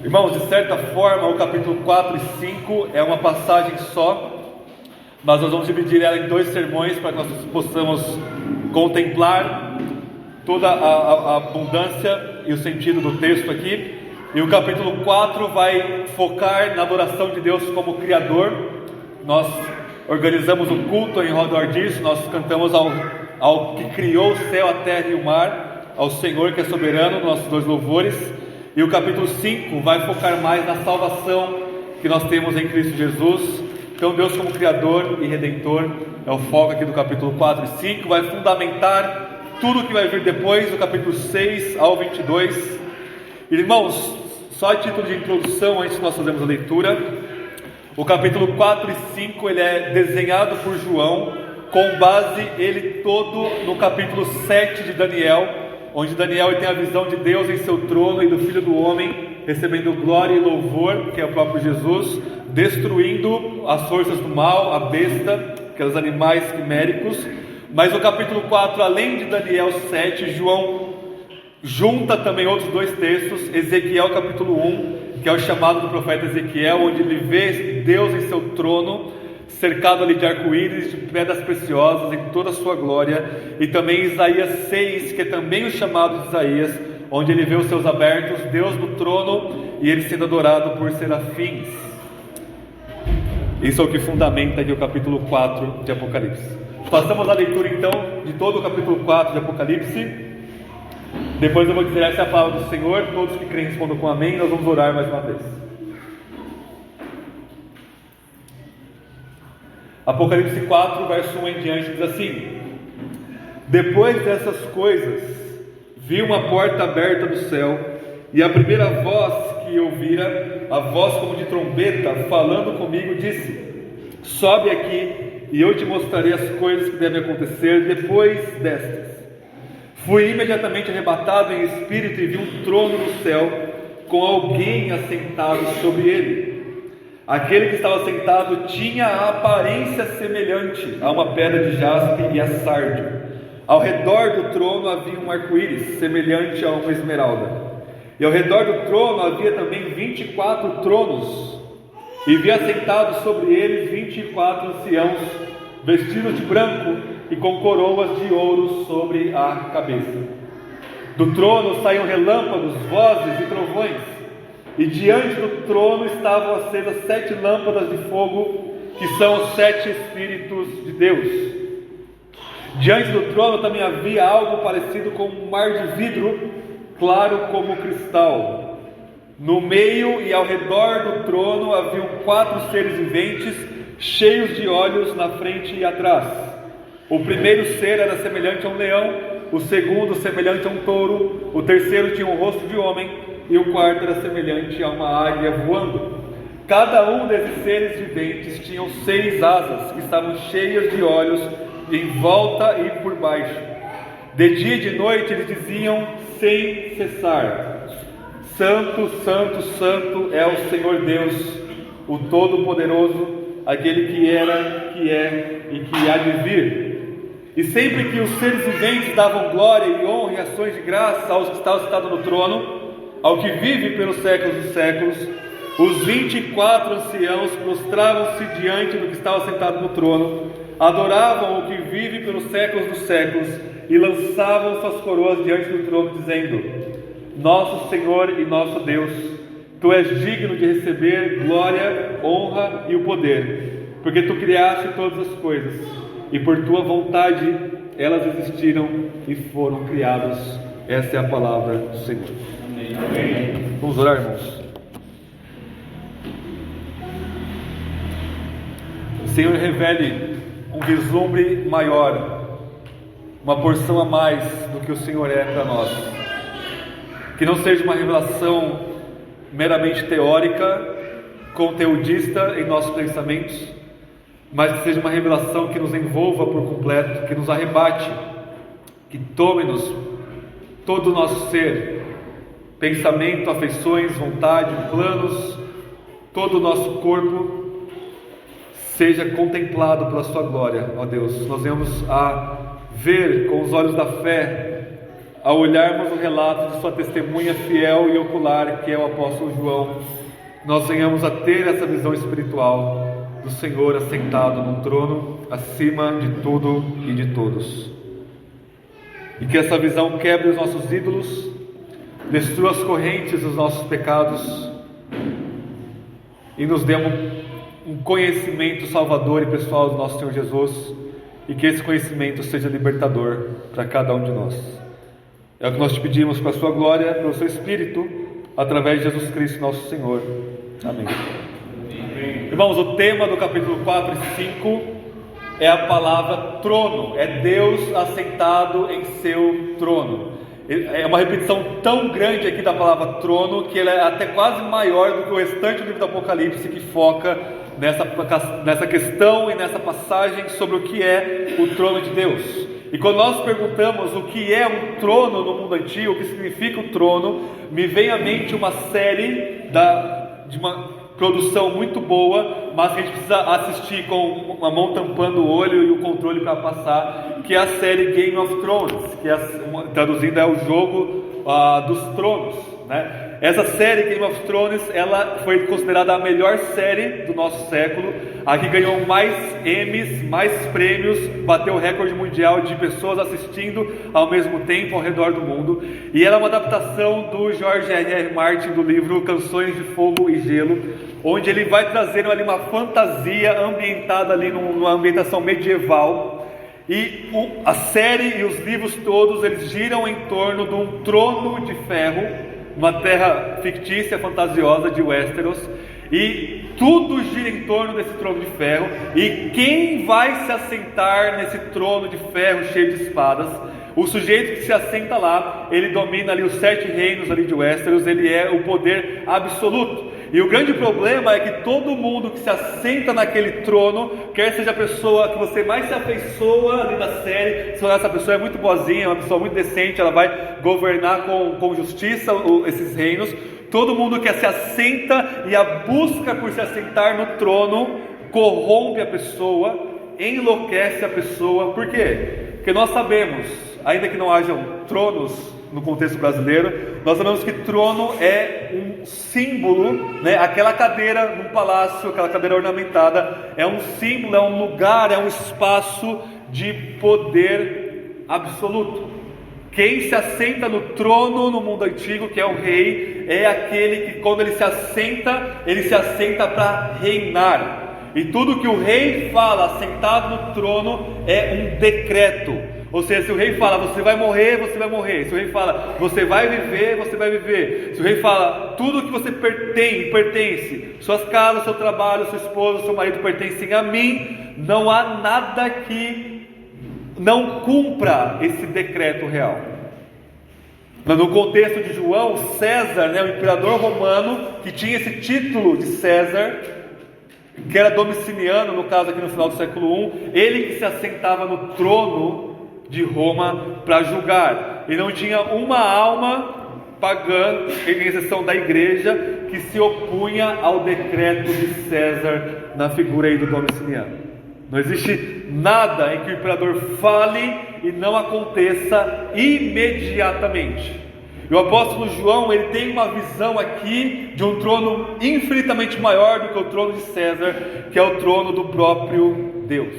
Irmãos, de certa forma, o capítulo 4 e 5 é uma passagem só, mas nós vamos dividir ela em 2 sermões para que nós possamos contemplar toda a abundância e o sentido do texto aqui. E o capítulo 4 vai focar na adoração de Deus como Criador. Nós organizamos um culto em redor disso, nós cantamos ao que criou o céu, a terra e o mar, ao Senhor que é soberano, nossos 2 louvores. E o capítulo 5 vai focar mais na salvação que nós temos em Cristo Jesus. Então Deus como Criador e Redentor é o foco aqui do capítulo 4 e 5. Vai fundamentar tudo o que vai vir depois, do capítulo 6 ao 22. Irmãos, só a título de introdução, antes de nós fazermos a leitura, o capítulo 4 e 5 ele é desenhado por João, com base ele todo no capítulo 7 de Daniel, onde Daniel tem a visão de Deus em seu trono e do Filho do Homem, recebendo glória e louvor, que é o próprio Jesus, destruindo as forças do mal, a besta, aqueles animais quiméricos. Mas o capítulo 4, além de Daniel 7, João junta também outros 2 textos, Ezequiel capítulo 1, que é o chamado do profeta Ezequiel, onde ele vê Deus em seu trono, cercado ali de arco-íris, de pedras preciosas, em toda a sua glória. E também Isaías 6, que é também o chamado de Isaías, onde ele vê os céus abertos, Deus no trono e ele sendo adorado por serafins. Isso é o que fundamenta aqui o capítulo 4 de Apocalipse. Passamos a leitura então de todo o capítulo 4 de Apocalipse. Depois eu vou dizer: essa é a palavra do Senhor. Todos que creem respondam com amém. Nós vamos orar mais uma vez. Apocalipse 4, verso 1 em diante, diz assim: depois dessas coisas, vi uma porta aberta no céu, e a primeira voz que ouvira, a voz como de trombeta, falando comigo, disse: sobe aqui, e eu te mostrarei as coisas que devem acontecer depois destas. Fui imediatamente arrebatado em espírito e vi um trono no céu, com alguém assentado sobre ele. Aquele que estava sentado tinha a aparência semelhante a uma pedra de jaspe e a sárdio. Ao redor do trono havia um arco-íris, semelhante a uma esmeralda. E ao redor do trono havia também 24 tronos, e vi assentados sobre eles 24 anciãos, vestidos de branco e com coroas de ouro sobre a cabeça. Do trono saíam relâmpagos, vozes e trovões. E diante do trono estavam acesas 7 lâmpadas de fogo, que são os 7 Espíritos de Deus. Diante do trono também havia algo parecido com um mar de vidro, claro como cristal. No meio e ao redor do trono haviam 4 seres viventes, cheios de olhos na frente e atrás. O primeiro ser era semelhante a um leão, o segundo semelhante a um touro, o terceiro tinha um rosto de homem, e o quarto era semelhante a uma águia voando. Cada um desses seres viventes tinham 6 asas, que estavam cheias de olhos em volta e por baixo. De dia e de noite eles diziam sem cessar: Santo, Santo, Santo é o Senhor Deus, o Todo-Poderoso, aquele que era, que é e que há de vir. E sempre que os seres viventes davam glória e honra e ações de graça aos que estavam sentados no trono, ao que vive pelos séculos dos séculos, os 24 anciãos prostravam-se diante do que estava sentado no trono, adoravam o que vive pelos séculos dos séculos e lançavam suas coroas diante do trono, dizendo: Nosso Senhor e nosso Deus, Tu és digno de receber glória, honra e o poder, porque Tu criaste todas as coisas, e por Tua vontade elas existiram e foram criadas. Essa é a palavra do Senhor. Amém. Vamos orar, irmãos. Senhor, revele um vislumbre maior, uma porção a mais do que o Senhor é para nós. Que não seja uma revelação meramente teórica, conteudista em nossos pensamentos, mas que seja uma revelação que nos envolva por completo, que nos arrebate, que tome-nos todo o nosso ser, pensamento, afeições, vontade, planos, todo o nosso corpo seja contemplado pela Sua glória, ó Deus. Nós venhamos a ver com os olhos da fé ao olharmos o relato de sua testemunha fiel e ocular, que é o apóstolo João, nós venhamos a ter essa visão espiritual do Senhor assentado num trono acima de tudo e de todos. E que essa visão quebre os nossos ídolos, destrua as correntes dos nossos pecados e nos dê um conhecimento salvador e pessoal do nosso Senhor Jesus, e que esse conhecimento seja libertador para cada um de nós. É o que nós te pedimos para a sua glória, pelo seu Espírito, através de Jesus Cristo nosso Senhor. Amém. Irmãos, o tema do capítulo 4 e 5 é a palavra trono, é Deus assentado em seu trono. É uma repetição tão grande aqui da palavra trono, que ela é até quase maior do que o restante do livro do Apocalipse, que foca nessa questão e nessa passagem sobre o que é o trono de Deus. E quando nós perguntamos o que é um trono no mundo antigo, o que significa o trono, me vem à mente uma série de uma produção muito boa, mas que a gente precisa assistir com uma mão tampando o olho e o controle para passar, que é a série Game of Thrones, que traduzindo é o jogo dos tronos, né? Essa série Game of Thrones, ela foi considerada a melhor série do nosso século, a que ganhou mais Emmys, mais prêmios, bateu o recorde mundial de pessoas assistindo ao mesmo tempo ao redor do mundo. E ela é uma adaptação do George R.R. Martin do livro Canções de Fogo e Gelo, onde ele vai trazendo ali uma fantasia ambientada ali numa ambientação medieval. E a série e os livros todos, eles giram em torno de um trono de ferro, uma terra fictícia, fantasiosa de Westeros, e tudo gira em torno desse trono de ferro, e quem vai se assentar nesse trono de ferro cheio de espadas? O sujeito que se assenta lá, ele domina ali os 7 reinos ali de Westeros, ele é o poder absoluto. E o grande problema é que todo mundo que se assenta naquele trono, quer seja a pessoa que você mais se afeiçoa ali da série, se essa pessoa é muito boazinha, é uma pessoa muito decente, ela vai governar com justiça esses reinos, todo mundo que se assenta e a busca por se assentar no trono corrompe a pessoa, enlouquece a pessoa. Por quê? Porque nós sabemos, ainda que não hajam tronos no contexto brasileiro, nós sabemos que trono é um símbolo, né? Aquela cadeira num palácio, aquela cadeira ornamentada, é um símbolo, é um lugar, é um espaço de poder absoluto. Quem se assenta no trono no mundo antigo, que é o rei, é aquele que quando ele se assenta para reinar. E tudo que o rei fala sentado no trono é um decreto. Ou seja, se o rei fala, você vai morrer, você vai morrer. Se o rei fala, você vai viver, você vai viver. Se o rei fala, tudo que você pertence, suas casas, seu trabalho, sua esposa, seu marido pertencem a mim, não há nada que não cumpra esse decreto real. No contexto de João, César, né, o imperador romano, que tinha esse título de César, que era Domiciano, no caso aqui no final do século I, ele que se assentava no trono de Roma para julgar, e não tinha uma alma pagã, em exceção da igreja, que se opunha ao decreto de César na figura aí do Domiciano. Não existe nada em que o imperador fale e não aconteça imediatamente. E o apóstolo João, ele tem uma visão aqui de um trono infinitamente maior do que o trono de César, que é o trono do próprio Deus.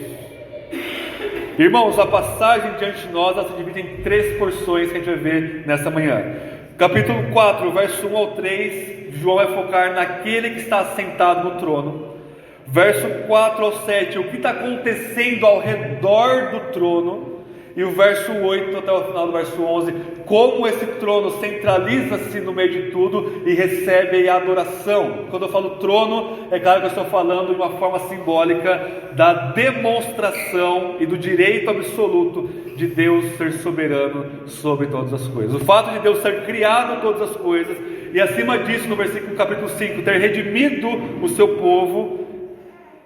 Irmãos, a passagem diante de nós, ela se divide em 3 porções que a gente vai ver nessa manhã. Capítulo 4, verso 1 ao 3, João vai focar naquele que está assentado no trono. Verso 4 ao 7, o que está acontecendo ao redor do trono. E o verso 8 até o final do verso 11, como esse trono centraliza-se no meio de tudo e recebe a adoração. Quando eu falo trono, é claro que eu estou falando de uma forma simbólica da demonstração e do direito absoluto de Deus ser soberano sobre todas as coisas. O fato de Deus ter criado todas as coisas e acima disso, no versículo capítulo 5, ter redimido o seu povo,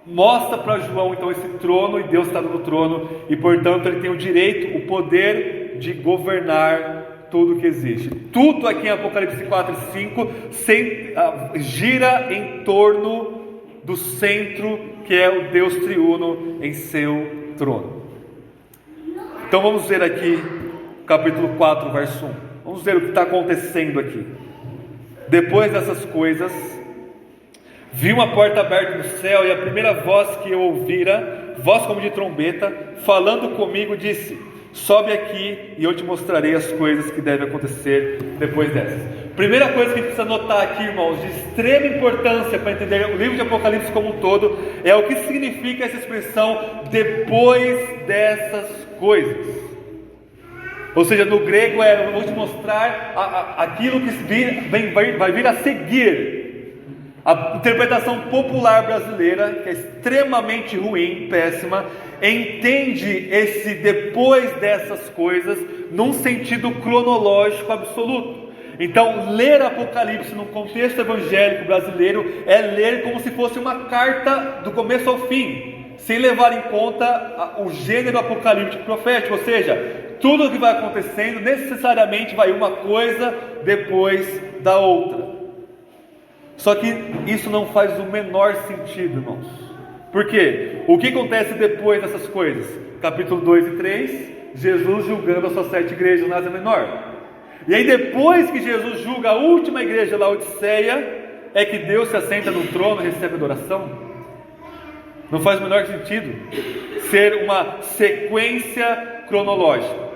mostra para João então esse trono, e Deus está no trono, e portanto ele tem o direito, o poder de governar tudo que existe. Tudo aqui em Apocalipse 4 e 5 gira em torno do centro, que é o Deus triuno em seu trono. Então vamos ver aqui capítulo 4, verso 1. Vamos ver o que está acontecendo aqui. Depois dessas coisas, vi uma porta aberta no céu, e a primeira voz que eu ouvira, voz como de trombeta, falando comigo, disse: sobe aqui e eu te mostrarei as coisas que devem acontecer depois dessas. Primeira coisa que a gente precisa notar aqui, irmãos, de extrema importância para entender o livro de Apocalipse como um todo, é o que significa essa expressão depois dessas coisas. Ou seja, no grego eu vou te mostrar aquilo que vai vir a seguir. A interpretação popular brasileira, que é extremamente ruim, péssima, entende esse depois dessas coisas num sentido cronológico absoluto. Então, ler Apocalipse no contexto evangélico brasileiro é ler como se fosse uma carta do começo ao fim, sem levar em conta o gênero apocalíptico profético, ou seja, tudo o que vai acontecendo necessariamente vai uma coisa depois da outra. Só que isso não faz o menor sentido, irmãos. Por quê? O que acontece depois dessas coisas? Capítulo 2 e 3, Jesus julgando as suas 7 igrejas na Ásia Menor. E aí depois que Jesus julga a última igreja, Laodiceia, é que Deus se assenta no trono e recebe adoração. Não faz o menor sentido ser uma sequência cronológica.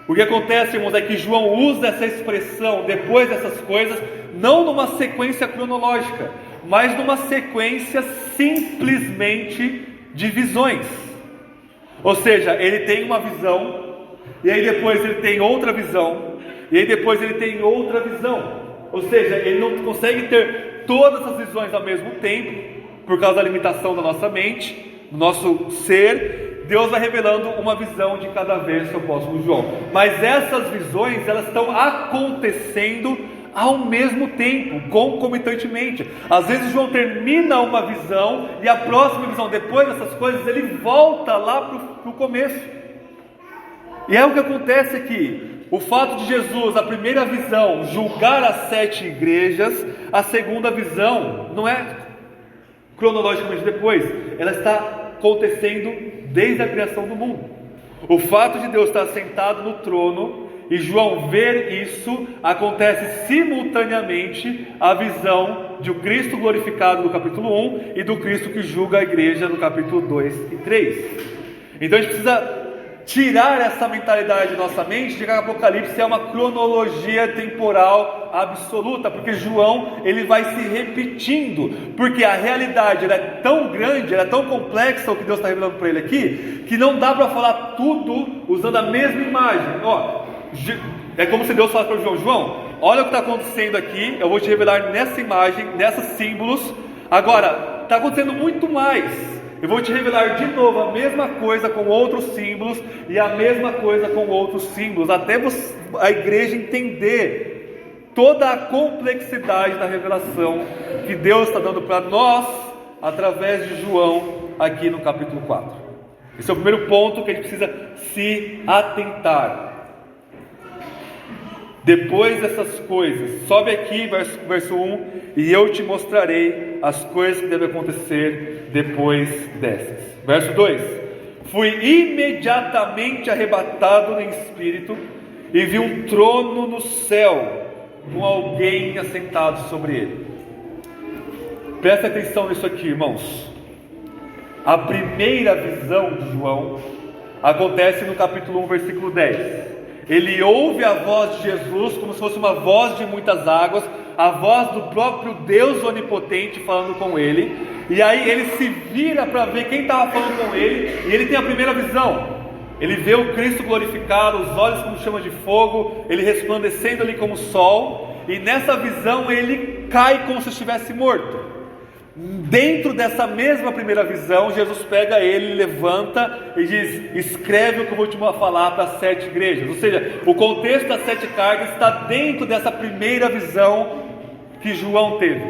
O que acontece, irmãos, é que João usa essa expressão depois dessas coisas, não numa sequência cronológica, mas numa sequência simplesmente de visões. Ou seja, ele tem uma visão, e aí depois ele tem outra visão, e aí depois ele tem outra visão. Ou seja, ele não consegue ter todas as visões ao mesmo tempo, por causa da limitação da nossa mente, do nosso ser. Deus vai revelando uma visão de cada vez que o apóstolo João. Mas essas visões, elas estão acontecendo ao mesmo tempo, concomitantemente. Às vezes João termina uma visão, e a próxima visão, depois dessas coisas, ele volta lá para o começo. E é o que acontece aqui. O fato de Jesus, a primeira visão, julgar as 7 igrejas, a segunda visão não é cronologicamente depois, ela está acontecendo desde a criação do mundo. O fato de Deus estar sentado no trono e João ver isso, acontece simultaneamente a visão de o Cristo glorificado no capítulo 1 e do Cristo que julga a igreja no capítulo 2 e 3. Então a gente precisa tirar essa mentalidade da nossa mente de que o Apocalipse é uma cronologia temporal absoluta, porque João ele vai se repetindo, porque a realidade ela é tão grande, ela é tão complexa, o que Deus está revelando para ele aqui, que não dá para falar tudo usando a mesma imagem. É como se Deus falasse para João: olha o que está acontecendo aqui, eu vou te revelar nessa imagem, nesses símbolos. Agora, está acontecendo muito mais. Eu vou te revelar de novo a mesma coisa com outros símbolos, e a mesma coisa com outros símbolos, até a igreja entender toda a complexidade da revelação que Deus está dando para nós, através de João, aqui no capítulo 4. Esse é o primeiro ponto que a gente precisa se atentar. Depois dessas coisas, sobe aqui, verso 1, e eu te mostrarei as coisas que devem acontecer depois dessas. Verso 2: fui imediatamente arrebatado no espírito, e vi um trono no céu, com alguém assentado sobre ele. Presta atenção nisso aqui, irmãos. A primeira visão de João acontece no capítulo 1, versículo 10. Ele ouve a voz de Jesus como se fosse uma voz de muitas águas, a voz do próprio Deus onipotente falando com ele. E aí ele se vira para ver quem estava falando com ele, e ele tem a primeira visão. Ele vê o Cristo glorificado, os olhos como chama de fogo, ele resplandecendo ali como o sol, e nessa visão ele cai como se estivesse morto. Dentro dessa mesma primeira visão, Jesus pega ele, levanta e diz: escreve o que eu vou te falar para as 7 igrejas. Ou seja, o contexto das 7 cargas está dentro dessa primeira visão que João teve.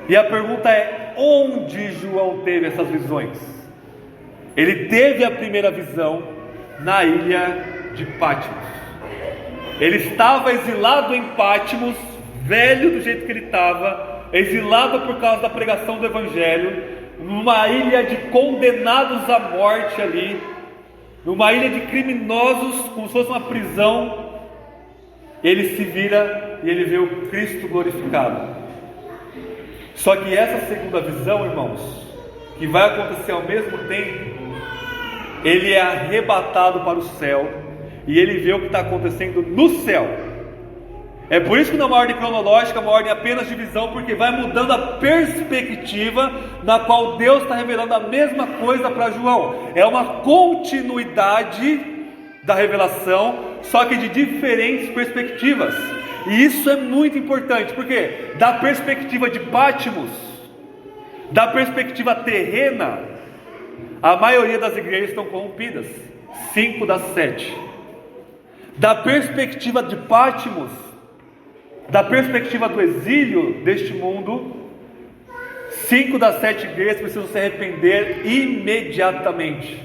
E a pergunta é: onde João teve essas visões? Ele teve a primeira visão na ilha de Pátimos. Ele estava exilado em Pátimos, velho do jeito que ele estava, exilado por causa da pregação do Evangelho, numa ilha de condenados à morte ali, numa ilha de criminosos, como se fosse uma prisão, ele se vira e ele vê o Cristo glorificado. Só que essa segunda visão, irmãos, que vai acontecer ao mesmo tempo, ele é arrebatado para o céu e ele vê o que está acontecendo no céu. É por isso que não é uma ordem cronológica, é uma ordem apenas de visão, porque vai mudando a perspectiva na qual Deus está revelando a mesma coisa para João. É uma continuidade da revelação, só que de diferentes perspectivas. E isso é muito importante, porque da perspectiva de Patmos, da perspectiva terrena, a maioria das igrejas estão corrompidas, 5 das 7. Da perspectiva de Patmos, da perspectiva do exílio deste mundo, 5 das 7 igrejas precisam se arrepender imediatamente.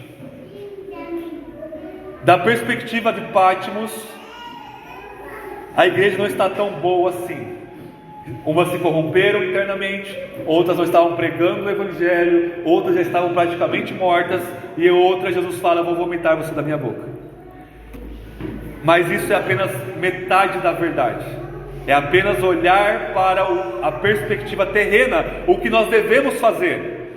Da perspectiva de Patmos, a igreja não está tão boa assim. Umas se corromperam internamente, outras não estavam pregando o evangelho, outras já estavam praticamente mortas, e outras Jesus fala: vou vomitar você da minha boca. Mas isso é apenas metade da verdade. É apenas olhar para a perspectiva terrena, o que nós devemos fazer.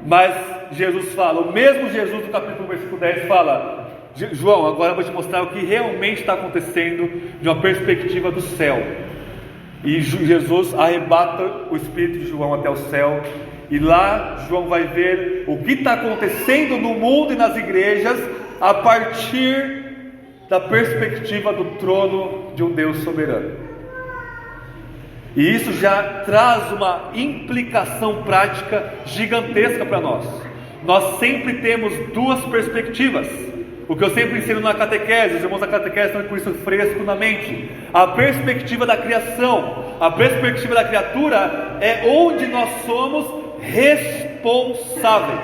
Mas Jesus fala, o mesmo Jesus do capítulo versículo 10 fala: João, agora eu vou te mostrar o que realmente está acontecendo de uma perspectiva do céu. E Jesus arrebata o espírito de João até o céu, e lá João vai ver o que está acontecendo no mundo e nas igrejas a partir da perspectiva do trono de um Deus soberano. E isso já traz uma implicação prática gigantesca para nós. Nós sempre temos duas perspectivas. O que eu sempre ensino na catequese, os irmãos da catequese estão com isso fresco na mente. A perspectiva da criação, a perspectiva da criatura é onde nós somos responsáveis.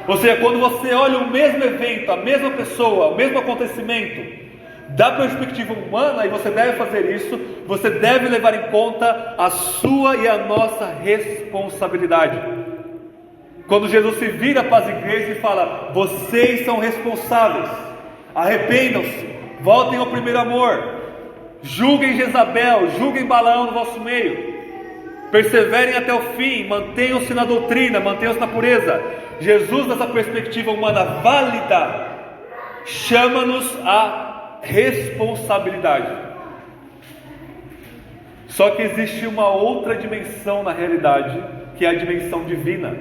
Ou seja, quando você olha o mesmo evento, a mesma pessoa, o mesmo acontecimento, da perspectiva humana, e você deve fazer isso, você deve levar em conta a sua e a nossa responsabilidade. Quando Jesus se vira para as igrejas e fala: vocês são responsáveis, arrependam-se, voltem ao primeiro amor, julguem Jezabel, julguem Balaão no vosso meio, perseverem até o fim, mantenham-se na doutrina, mantenham-se na pureza. Jesus, nessa perspectiva humana válida, chama-nos a responsabilidade. Só que existe uma outra dimensão na realidade, que é a dimensão divina,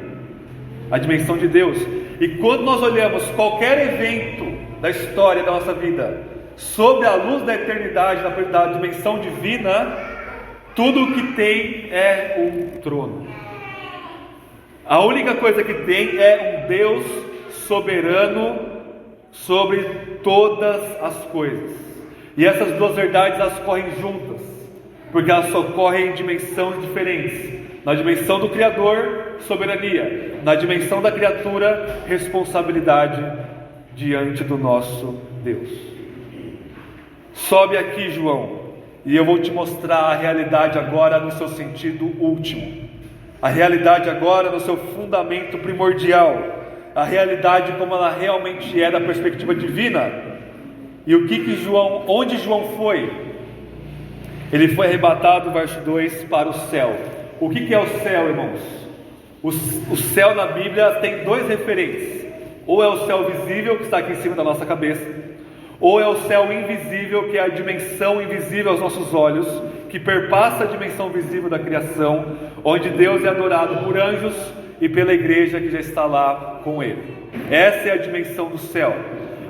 a dimensão de Deus. E quando nós olhamos qualquer evento da história da nossa vida sob a luz da eternidade, da dimensão divina, tudo o que tem é um trono. A única coisa que tem é um Deus soberano sobre todas as coisas. E essas duas verdades, elas correm juntas, porque elas só correm em dimensões diferentes. Na dimensão do Criador, soberania. Na dimensão da criatura, responsabilidade diante do nosso Deus. Sobe aqui, João, e eu vou te mostrar a realidade agora no seu sentido último. A realidade agora no seu fundamento primordial. A realidade como ela realmente é da perspectiva divina. E o que João, onde João foi? Ele foi arrebatado, verso 2, para o céu. O que é o céu, irmãos? O céu na Bíblia tem dois referentes. Ou é o céu visível, que está aqui em cima da nossa cabeça, ou é o céu invisível, que é a dimensão invisível aos nossos olhos, que perpassa a dimensão visível da criação, onde Deus é adorado por anjos e pela igreja que já está lá com Ele. Essa é a dimensão do céu.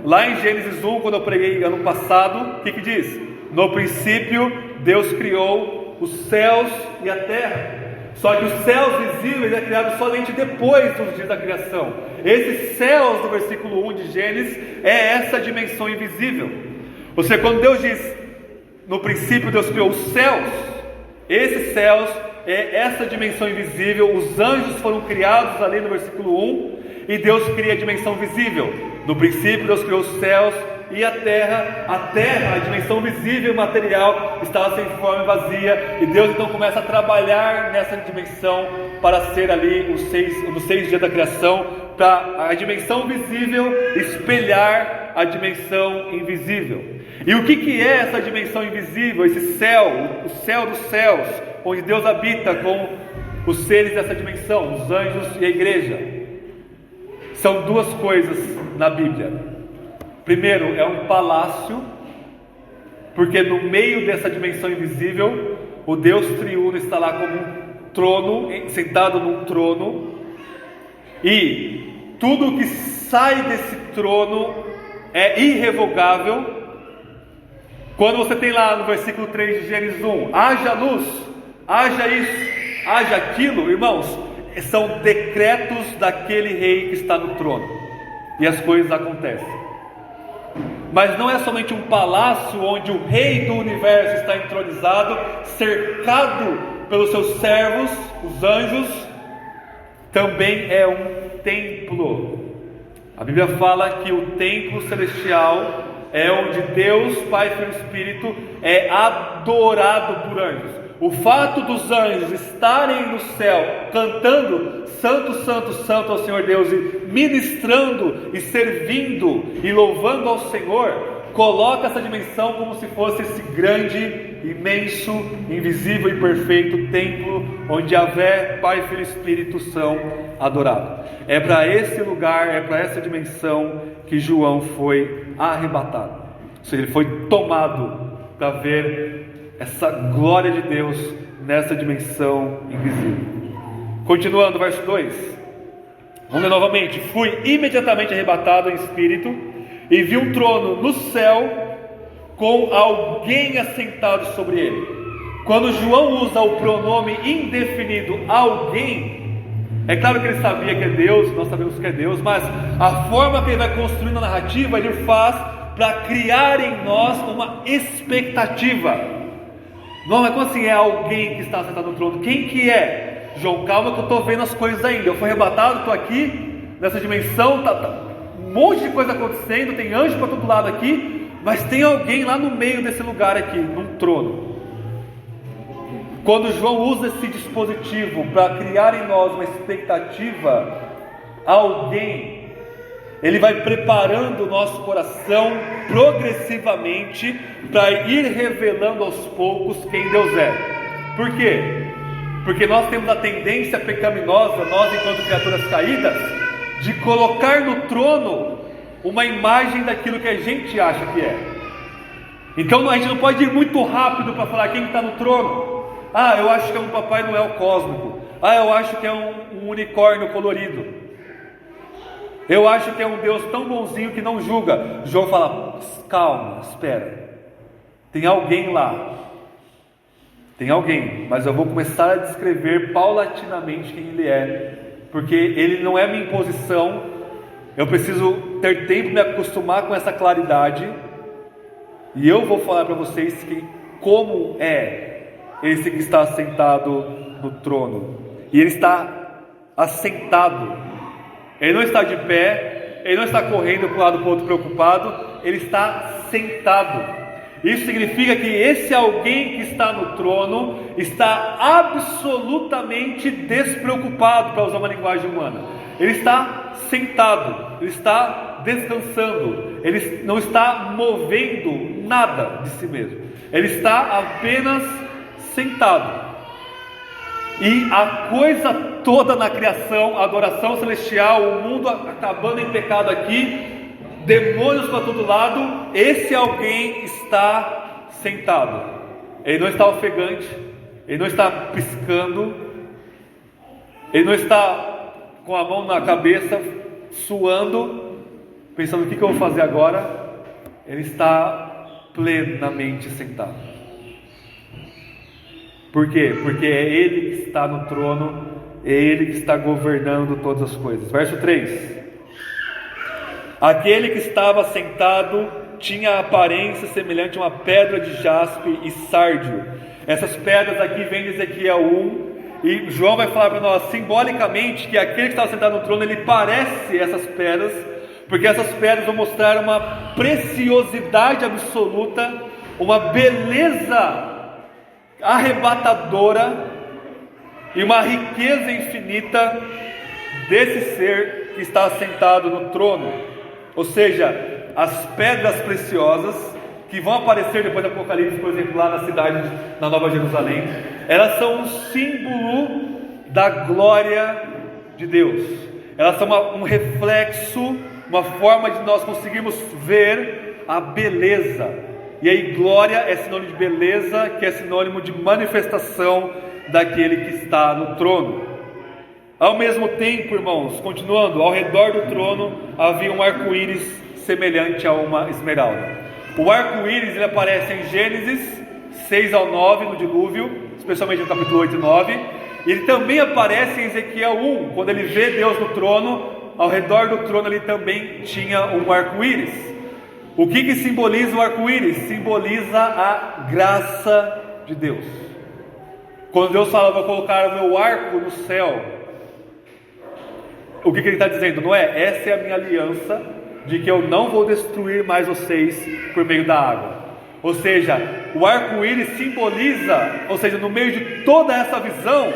Lá em Gênesis 1, quando eu preguei ano passado, o que diz? No princípio, Deus criou os céus e a terra. Só que os céus visíveis é criado somente depois dos dias da criação. Esses céus do versículo 1 de Gênesis é essa dimensão invisível. Ou seja, quando Deus diz, no princípio Deus criou os céus, esses céus é essa dimensão invisível. Os anjos foram criados ali no versículo 1, e Deus cria a dimensão visível. No princípio Deus criou os céus e a terra, a dimensão visível e material, estava sem forma e vazia, e Deus então começa a trabalhar nessa dimensão para ser ali nos 6 dias da criação, para a dimensão visível espelhar a dimensão invisível. E o que é essa dimensão invisível? Esse céu, o céu dos céus, onde Deus habita com os seres dessa dimensão, os anjos e a igreja. São duas coisas na Bíblia. Primeiro, é um palácio, porque no meio dessa dimensão invisível, o Deus triuno está lá como um trono, sentado num trono, e tudo que sai desse trono é irrevogável. Quando você tem lá no versículo 3 de Gênesis 1, haja luz, haja isso, haja aquilo, irmãos, são decretos daquele rei que está no trono, e as coisas acontecem. Mas não é somente um palácio onde o rei do universo está entronizado, cercado pelos seus servos, os anjos, também é um templo. A Bíblia fala que o templo celestial é onde Deus, Pai, Filho e Espírito é adorado por anjos. O fato dos anjos estarem no céu cantando Santo, Santo, Santo ao Senhor Deus, e ministrando e servindo e louvando ao Senhor, coloca essa dimensão como se fosse esse grande, imenso, invisível e perfeito templo onde Yahvé, Pai, Filho e Espírito são adorados. É para esse lugar, é para essa dimensão que João foi arrebatado. Ou seja, ele foi tomado para ver essa glória de Deus nessa dimensão invisível. Continuando, verso 2. Vamos ler novamente. Fui imediatamente arrebatado em espírito e vi um trono no céu com alguém assentado sobre ele. Quando João usa o pronome indefinido alguém, é claro que ele sabia que é Deus, nós sabemos que é Deus, mas a forma que ele vai construindo a narrativa, ele faz para criar em nós uma expectativa. Não, mas como assim é alguém que está sentado no trono? Quem que é? João, calma que eu estou vendo as coisas ainda. Eu fui arrebatado, estou aqui nessa dimensão, tá um monte de coisa acontecendo, tem anjo para todo lado aqui, mas tem alguém lá no meio desse lugar aqui, num trono. Quando João usa esse dispositivo para criar em nós uma expectativa, alguém, ele vai preparando o nosso coração progressivamente para ir revelando aos poucos quem Deus é. Por quê? Porque nós temos a tendência pecaminosa, nós enquanto criaturas caídas, de colocar no trono uma imagem daquilo que a gente acha que é. Então a gente não pode ir muito rápido para falar quem está no trono. Ah, eu acho que é um Papai Noel cósmico. Ah, eu acho que é um unicórnio colorido. Eu acho que é um Deus tão bonzinho que não julga. João fala, calma, espera. Tem alguém lá. Tem alguém, mas eu vou começar a descrever paulatinamente quem ele é. Porque ele não é minha imposição. Eu preciso ter tempo de me acostumar com essa claridade. E eu vou falar para vocês como é esse que está assentado no trono. E ele está assentado. Ele não está de pé, ele não está correndo para um lado para o outro preocupado, ele está sentado. Isso significa que esse alguém que está no trono está absolutamente despreocupado, para usar uma linguagem humana. Ele está sentado, ele está descansando, ele não está movendo nada de si mesmo, ele está apenas sentado. E a coisa toda na criação, a adoração celestial, o mundo acabando em pecado aqui, demônios para todo lado, esse alguém está sentado. Ele não está ofegante, ele não está piscando, ele não está com a mão na cabeça, suando, pensando o que eu vou fazer agora. Ele está plenamente sentado. Por quê? Porque é Ele que está no trono, é Ele que está governando todas as coisas. Verso 3. Aquele que estava sentado tinha a aparência semelhante a uma pedra de jaspe e sárdio. Essas pedras aqui vêm de Ezequiel 1, e João vai falar para nós simbolicamente que aquele que estava sentado no trono, ele parece essas pedras, porque essas pedras vão mostrar uma preciosidade absoluta, uma beleza arrebatadora e uma riqueza infinita desse ser que está assentado no trono. Ou seja, as pedras preciosas que vão aparecer depois do Apocalipse, por exemplo, lá na cidade, na Nova Jerusalém, elas são um símbolo da glória de Deus. Elas são um reflexo, uma forma de nós conseguirmos ver a beleza. E aí glória é sinônimo de beleza, que é sinônimo de manifestação daquele que está no trono. Ao mesmo tempo, irmãos, continuando, ao redor do trono havia um arco-íris semelhante a uma esmeralda. O arco-íris ele aparece em Gênesis 6 ao 9, no dilúvio, especialmente no capítulo 8 e 9. Ele também aparece em Ezequiel 1, quando ele vê Deus no trono. Ao redor do trono ele também tinha um arco-íris. O que simboliza o arco-íris? Simboliza a graça de Deus. Quando Deus fala, vou colocar o meu arco no céu, o que ele está dizendo? Não é? Essa é a minha aliança de que eu não vou destruir mais vocês por meio da água. Ou seja, o arco-íris simboliza, ou seja, no meio de toda essa visão,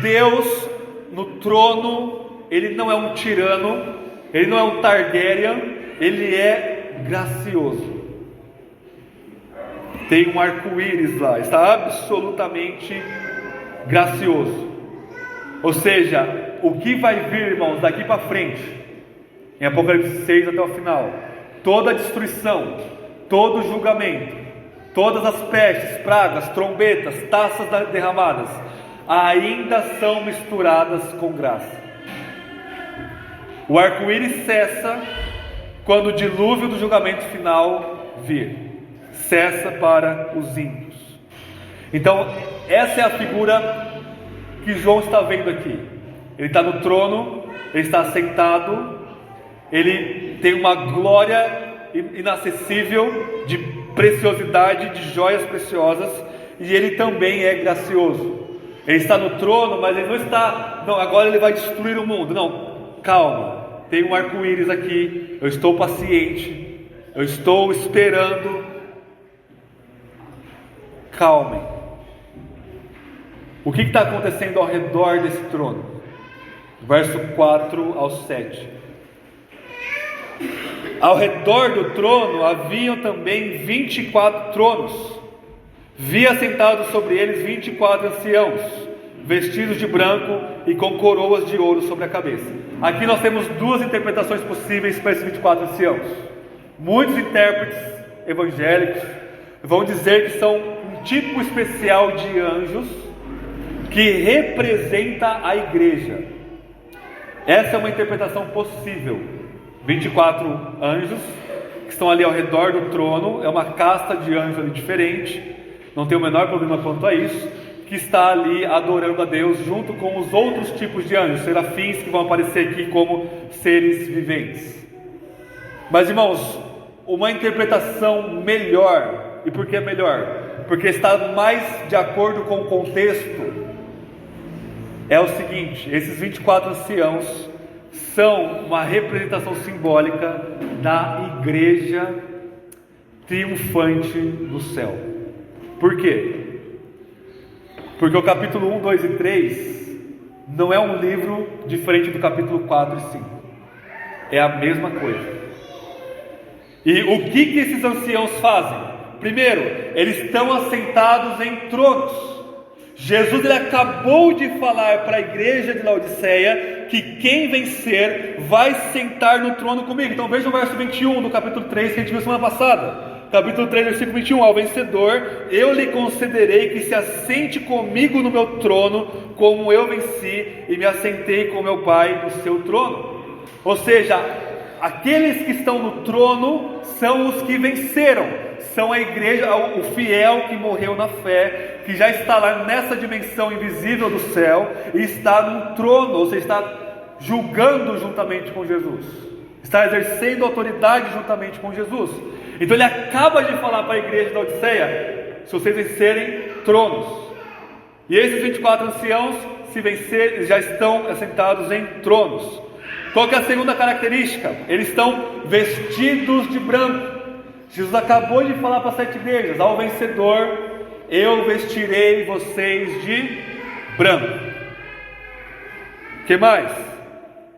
Deus no trono, ele não é um tirano, ele não é um Targaryen, ele é gracioso. Tem um arco-íris lá, está absolutamente gracioso. Ou seja, o que vai vir, irmãos, daqui para frente, em Apocalipse 6 até o final, toda a destruição, todo o julgamento, todas as pestes, pragas, trombetas, taças derramadas, ainda são misturadas com graça. O arco-íris cessa quando o dilúvio do julgamento final vir, cessa para os ímpios. Então, essa é a figura que João está vendo aqui. Ele está no trono, ele está sentado, ele tem uma glória inacessível de preciosidade, de joias preciosas, e ele também é gracioso. Ele está no trono, mas ele não está, não, agora ele vai destruir o mundo. Não, calma, tem um arco-íris aqui, eu estou paciente, eu estou esperando. Calmem. O que está acontecendo ao redor desse trono? Verso 4 ao 7. Ao redor do trono haviam também 24 tronos. Vi assentados sobre eles 24 anciãos, vestidos de branco e com coroas de ouro sobre a cabeça. Aqui nós temos duas interpretações possíveis para esses 24 anciãos. Muitos intérpretes evangélicos vão dizer que são um tipo especial de anjos que representa a igreja. Essa é uma interpretação possível. 24 anjos que estão ali ao redor do trono, é uma casta de anjos ali diferente, não tem o menor problema quanto a isso, que está ali adorando a Deus junto com os outros tipos de anjos, serafins, que vão aparecer aqui como seres viventes. Mas irmãos, uma interpretação melhor, e por que melhor? Porque está mais de acordo com o contexto, é o seguinte: esses 24 anciãos são uma representação simbólica da igreja triunfante do céu. Por quê? Porque o capítulo 1, 2 e 3 não é um livro diferente do capítulo 4 e 5. É a mesma coisa. E o que esses anciãos fazem? Primeiro, eles estão assentados em tronos. Jesus ele acabou de falar para a igreja de Laodiceia que quem vencer vai sentar no trono comigo. Então veja o verso 21 do capítulo 3 que a gente viu semana passada. Capítulo 3, versículo 21. Ao vencedor eu lhe concederei que se assente comigo no meu trono, como eu venci e me assentei com meu Pai no seu trono. Ou seja, aqueles que estão no trono são os que venceram, são a igreja, o fiel que morreu na fé, que já está lá nessa dimensão invisível do céu e está num trono, ou seja, está julgando juntamente com Jesus, está exercendo autoridade juntamente com Jesus. Então ele acaba de falar para a igreja da Odisseia: se vocês vencerem, tronos. E esses 24 anciãos, se vencerem, já estão assentados em tronos. Qual que é a segunda característica? Eles estão vestidos de branco. Jesus acabou de falar para as 7 igrejas: ao vencedor eu vestirei vocês de branco. O que mais?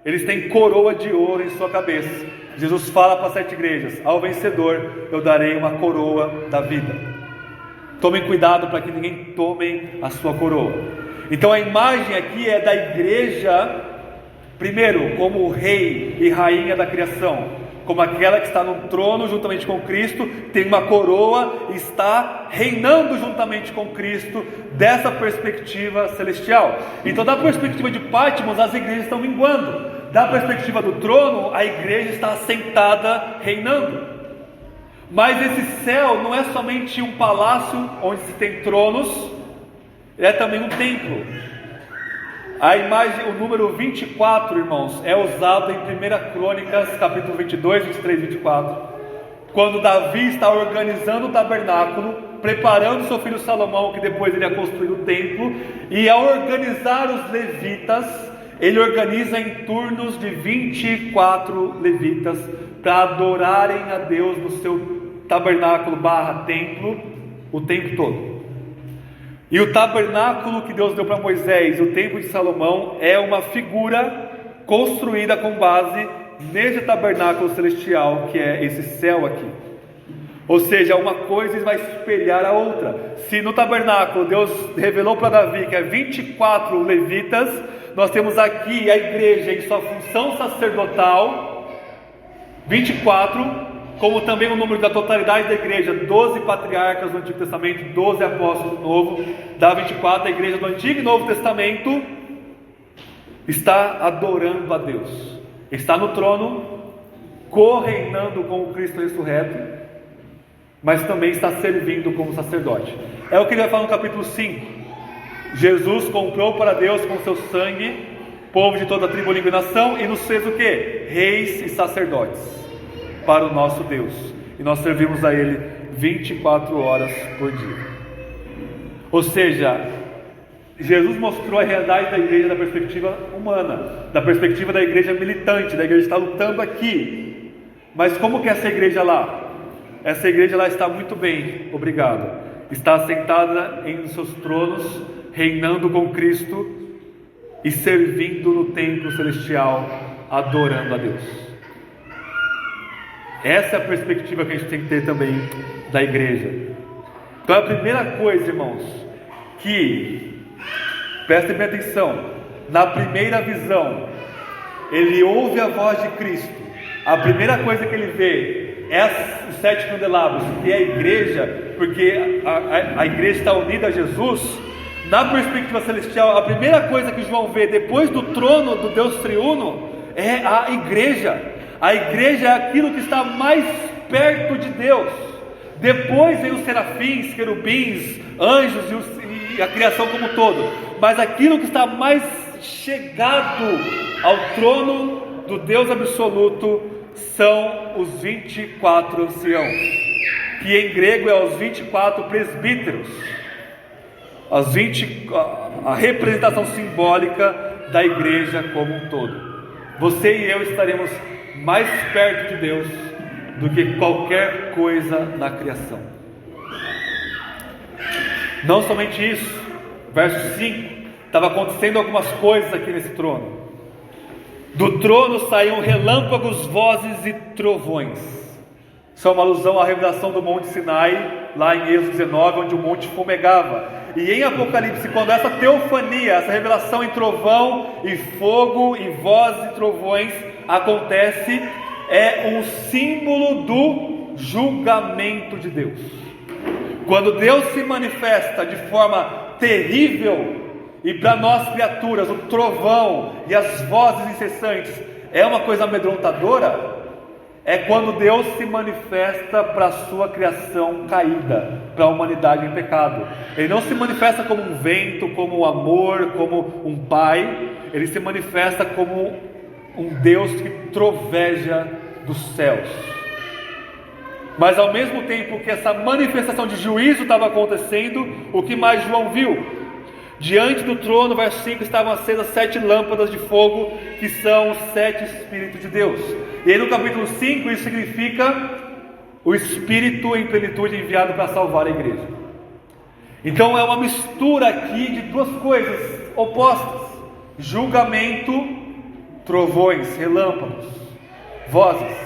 Eles têm coroa de ouro em sua cabeça. Jesus fala para as 7 igrejas: ao vencedor eu darei uma coroa da vida. Tomem cuidado para que ninguém tome a sua coroa. Então a imagem aqui é da igreja, primeiro, como rei e rainha da criação, como aquela que está no trono juntamente com Cristo, tem uma coroa e está reinando juntamente com Cristo, dessa perspectiva celestial. Então, da perspectiva de Patmos, as igrejas estão minguando. Da perspectiva do trono, a igreja está assentada, reinando. Mas esse céu não é somente um palácio onde se tem tronos, é também um templo. A imagem, o número 24, irmãos, é usado em 1 Crônicas, capítulo 22, 23 e 24, quando Davi está organizando o tabernáculo, preparando seu filho Salomão, que depois ele ia construir o templo, e ao organizar os levitas, ele organiza em turnos de 24 levitas, para adorarem a Deus no seu tabernáculo / templo, o tempo todo. E o tabernáculo que Deus deu para Moisés, o templo de Salomão, é uma figura construída com base nesse tabernáculo celestial, que é esse céu aqui. Ou seja, uma coisa vai espelhar a outra. Se no tabernáculo Deus revelou para Davi que é 24 levitas, nós temos aqui a igreja em sua função sacerdotal, 24, como também o número da totalidade da igreja, 12 patriarcas do Antigo Testamento, 12 apóstolos do Novo, dá 24, a igreja do Antigo e Novo Testamento está adorando a Deus, está no trono, correinando com o Cristo ressurreto, mas também está servindo como sacerdote. É o que ele vai falar no capítulo 5. Jesus comprou para Deus com seu sangue povo de toda tribo, língua e nação, e nos fez o que? Reis e sacerdotes para o nosso Deus, e nós servimos a Ele 24 horas por dia. Ou seja, Jesus mostrou a realidade da igreja da perspectiva humana, da perspectiva da igreja militante, da igreja que está lutando aqui. Mas como que é essa igreja lá? Essa igreja lá está muito bem, obrigado, está assentada em seus tronos, reinando com Cristo e servindo no templo celestial, adorando a Deus. Essa é a perspectiva que a gente tem que ter também da igreja. Então a primeira coisa, irmãos, que prestem bem atenção, na primeira visão, ele ouve a voz de Cristo, a primeira coisa que ele vê é os 7 candelabros, que é a igreja, porque a igreja está unida a Jesus. Na perspectiva celestial, a primeira coisa que João vê depois do trono do Deus triuno é a igreja. A igreja é aquilo que está mais perto de Deus. Depois vem os serafins, querubins, anjos e a criação como um todo. Mas aquilo que está mais chegado ao trono do Deus absoluto são os 24 anciãos, que em grego é os 24 presbíteros, a representação simbólica da igreja como um todo. Você e eu estaremos mais perto de Deus do que qualquer coisa na criação. Não somente isso, verso 5, estava acontecendo algumas coisas aqui nesse trono. Do trono saíam relâmpagos, vozes e trovões. Isso é uma alusão à revelação do Monte Sinai, lá em Êxodo 19, onde o monte fumegava. E em Apocalipse, quando essa teofania, essa revelação em trovão e fogo e vozes e trovões acontece, é um símbolo do julgamento de Deus. Quando Deus se manifesta de forma terrível, e para nós criaturas, o trovão e as vozes incessantes é uma coisa amedrontadora, é quando Deus se manifesta para a sua criação caída, para a humanidade em pecado. Ele não se manifesta como um vento, como um amor, como um pai. Ele se manifesta como um Deus que troveja dos céus. Mas ao mesmo tempo que essa manifestação de juízo estava acontecendo, o que mais João viu? Diante do trono, verso 5, estavam acesas 7 lâmpadas de fogo, que são os 7 Espíritos de Deus. E aí no capítulo 5, isso significa o Espírito em plenitude enviado para salvar a igreja. Então é uma mistura aqui de duas coisas opostas: julgamento trovões, relâmpagos, vozes,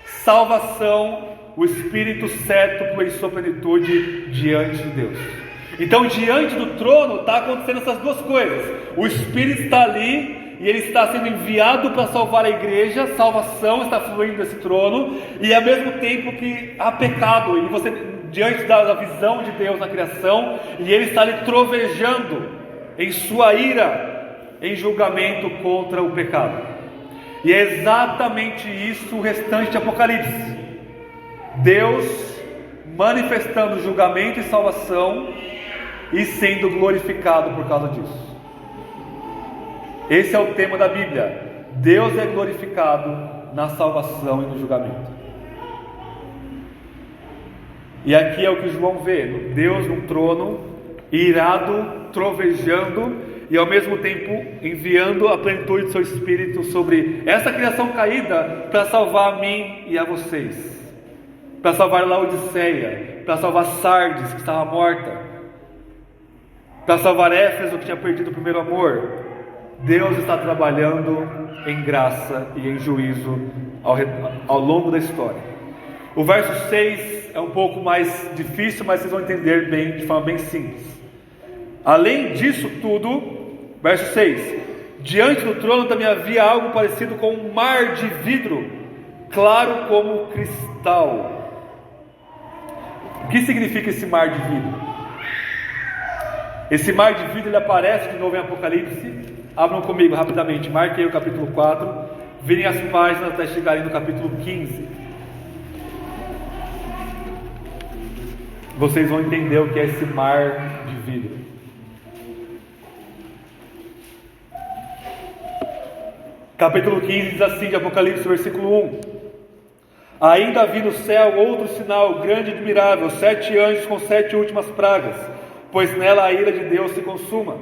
salvação, o Espírito séptuplo em sua plenitude diante de Deus. Então, diante do trono está acontecendo essas duas coisas. O Espírito está ali e ele está sendo enviado para salvar a igreja. Salvação está fluindo desse trono, e ao mesmo tempo que há pecado, e você diante da visão de Deus na criação, e ele está ali trovejando em sua ira, em julgamento contra o pecado. E é exatamente isso o restante de Apocalipse. Deus manifestando julgamento e salvação e sendo glorificado por causa disso. Esse é o tema da Bíblia. Deus é glorificado na salvação e no julgamento. E aqui é o que João vê: Deus num trono, irado, trovejando, e ao mesmo tempo enviando a plenitude do seu Espírito sobre essa criação caída, para salvar a mim e a vocês, para salvar Laodiceia, para salvar Sardes, que estava morta, para salvar Éfeso, que tinha perdido o primeiro amor. Deus está trabalhando em graça e em juízo ao longo da história. O verso 6 é um pouco mais difícil, mas vocês vão entender bem, de forma bem simples. Além disso tudo, verso 6: diante do trono também havia algo parecido com um mar de vidro, claro como cristal. O que significa esse mar de vidro? Esse mar de vidro, ele aparece de novo em Apocalipse. Abram comigo rapidamente, marquem o capítulo 4, virem as páginas até chegarem no capítulo 15. Vocês vão entender o que é esse mar de vidro. Capítulo 15 diz assim, de Apocalipse, versículo 1: ainda vi no céu outro sinal grande e admirável, 7 anjos com 7 últimas pragas, pois nela a ira de Deus se consuma.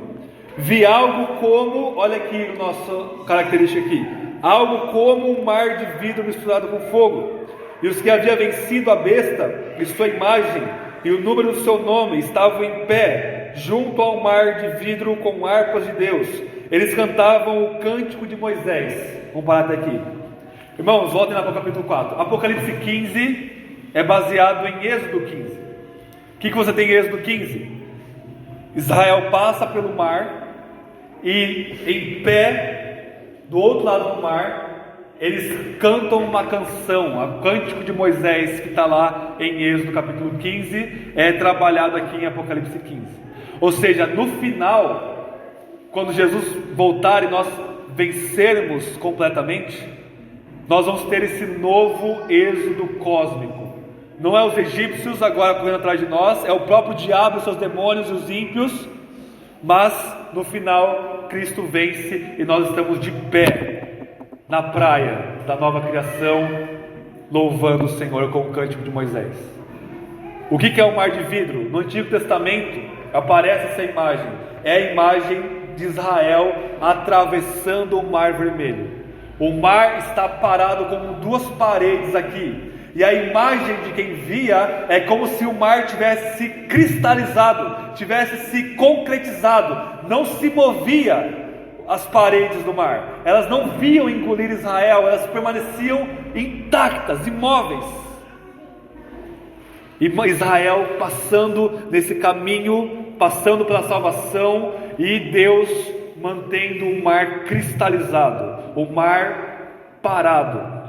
Vi algo como, olha aqui a nossa característica aqui, algo como um mar de vidro misturado com fogo, e os que haviam vencido a besta e sua imagem e o número do seu nome estavam em pé junto ao mar de vidro com harpas de Deus. Eles cantavam o cântico de Moisés. Vamos parar até aqui. Irmãos, voltem lá para o capítulo 4. Apocalipse 15 é baseado em Êxodo 15. O que você tem em Êxodo 15? Israel passa pelo mar, e em pé, do outro lado do mar, eles cantam uma canção, o cântico de Moisés, que está lá em Êxodo capítulo 15, é trabalhado aqui em Apocalipse 15. Ou seja, no final, quando Jesus voltar e nós vencermos completamente, nós vamos ter esse novo êxodo cósmico. Não é os egípcios agora correndo atrás de nós, é o próprio diabo, os seus demônios e os ímpios, mas no final Cristo vence e nós estamos de pé na praia da nova criação, louvando o Senhor com o cântico de Moisés. O que é o mar de vidro? No Antigo Testamento aparece essa imagem, é a imagem de Israel atravessando o Mar Vermelho. O mar está parado como duas paredes aqui, e a imagem de quem via é como se o mar tivesse se cristalizado, tivesse se concretizado, não se movia as paredes do mar, elas não viam engolir Israel, elas permaneciam intactas, imóveis. E Israel passando nesse caminho, passando pela salvação, e Deus mantendo o mar cristalizado, o mar parado.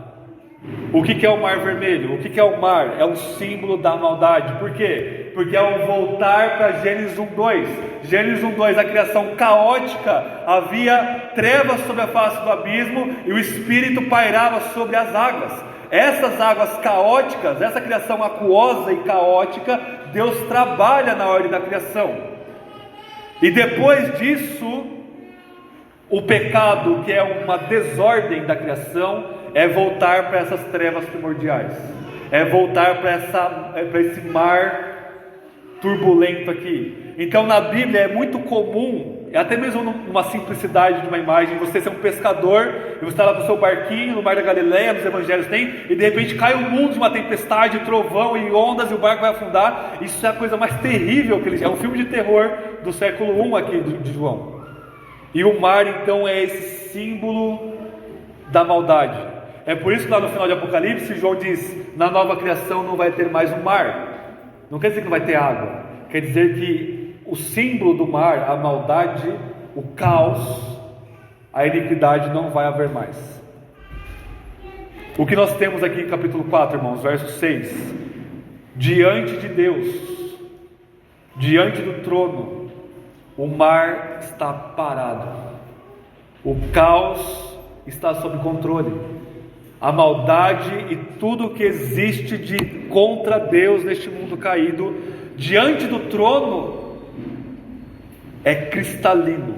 O que é o mar vermelho? O que é o mar? É um símbolo da maldade. Por quê? Porque ao voltar para Gênesis 1:2, Gênesis 1:2, a criação caótica, havia trevas sobre a face do abismo e o Espírito pairava sobre as águas. Essas águas caóticas, essa criação aquosa e caótica, Deus trabalha na ordem da criação. E depois disso, o pecado, que é uma desordem da criação, é voltar para essas trevas primordiais, é voltar para esse mar turbulento aqui. Então na Bíblia é muito comum, até mesmo numa simplicidade de uma imagem, você ser um pescador, e você está lá com o seu barquinho no mar da Galileia, nos evangelhos tem, e de repente cai o mundo de uma tempestade, trovão e ondas, e o barco vai afundar. Isso é a coisa mais terrível que é um filme de terror do século I aqui de João. E o mar então é esse símbolo da maldade. É por isso que lá no final de Apocalipse, João diz: na nova criação não vai ter mais um mar. Não quer dizer que não vai ter água, quer dizer que o símbolo do mar, a maldade, o caos, a iniquidade não vai haver mais. O que nós temos aqui em capítulo 4, irmãos, verso 6: diante de Deus, diante do trono, o mar está parado, o caos está sob controle, a maldade e tudo que existe de contra Deus neste mundo caído, diante do trono, é cristalino.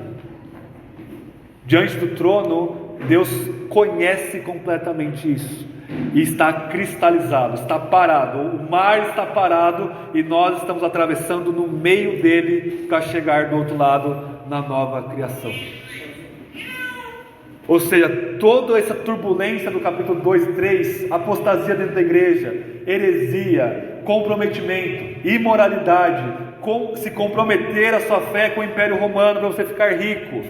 Diante do trono, Deus conhece completamente isso e está cristalizado, está parado. O mar está parado e nós estamos atravessando no meio dele para chegar do outro lado na nova criação. Ou seja, toda essa turbulência do capítulo 2 e 3, apostasia dentro da igreja, heresia, comprometimento, imoralidade, se comprometer a sua fé com o Império Romano para você ficar rico,